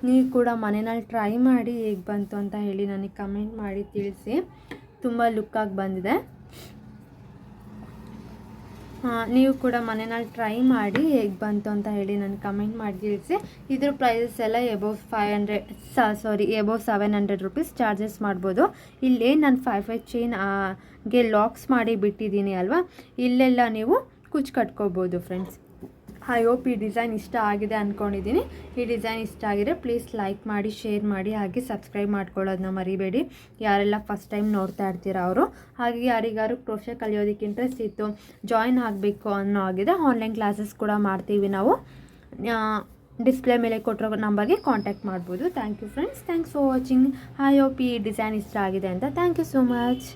ನೀವು ಕೂಡ ಮನೆಯಲ್ಲಿ ಟ್ರೈ ಮಾಡಿ ಹೇಗೆ ಬಂತು ಅಂತ ಹೇಳಿ ನನಗೆ ಕಮೆಂಟ್ ಮಾಡಿ ತಿಳಿಸಿ. ತುಂಬ ಲುಕ್ಕಾಗಿ ಬಂದಿದೆ. ನೀವು ಕೂಡ ಮನೆಯಲ್ಲಿ ಟ್ರೈ ಮಾಡಿ ಹೇಗೆ ಬಂತು ಅಂತ ಹೇಳಿ ನನಗೆ ಕಮೆಂಟ್ ಮಾಡಿ ತಿಳಿಸಿ. ಇದ್ರ ಪ್ರೈಸಸ್ ಎಲ್ಲ ಎಬೋವ್ 700 ರುಪೀಸ್ ಚಾರ್ಜಸ್ ಮಾಡ್ಬೋದು. ಇಲ್ಲೇ ನಾನು 5 ಚೈನ್ಗೆ ಲಾಕ್ಸ್ ಮಾಡಿ ಬಿಟ್ಟಿದ್ದೀನಿ ಅಲ್ವಾ, ಇಲ್ಲೆಲ್ಲ ನೀವು ಕುಚ್ಚು ಕಟ್ಕೋಬೋದು ಫ್ರೆಂಡ್ಸ್. ಐ ಹೋಪ್ ಈ ಡಿಸೈನ್ ಇಷ್ಟ ಆಗಿದೆ ಅಂದ್ಕೊಂಡಿದ್ದೀನಿ. ಈ ಡಿಸೈನ್ ಇಷ್ಟ ಆಗಿದ್ರೆ ಪ್ಲೀಸ್ ಲೈಕ್ ಮಾಡಿ, ಶೇರ್ ಮಾಡಿ, ಹಾಗೆ ಸಬ್ಸ್ಕ್ರೈಬ್ ಮಾಡ್ಕೊಳ್ಳೋದನ್ನ ಮರಿಬೇಡಿ. ಯಾರೆಲ್ಲ ಫಸ್ಟ್ ಟೈಮ್ ನೋಡ್ತಾ ಇರ್ತೀರಾ ಅವರು. ಹಾಗೆ ಯಾರಿಗಾರು ಕ್ರೋಶೆ ಕಲಿಯೋದಕ್ಕೆ ಇಂಟ್ರೆಸ್ಟ್ ಇತ್ತು, ಜಾಯಿನ್ ಆಗಬೇಕು ಅನ್ನೋ ಆಗಿದೆ, ಆನ್ಲೈನ್ ಕ್ಲಾಸಸ್ ಕೂಡ ಮಾಡ್ತೀವಿ ನಾವು. ಡಿಸ್ಪ್ಲೇ ಮೇಲೆ ಕೊಟ್ಟಿರೋ ನಂಬರ್ಗೆ ಕಾಂಟ್ಯಾಕ್ಟ್ ಮಾಡ್ಬೋದು. Thank you friends, thanks for watching. I hope ಈ ಡಿಸೈನ್ ಇಷ್ಟ ಆಗಿದೆ ಅಂತ. Thank you so much.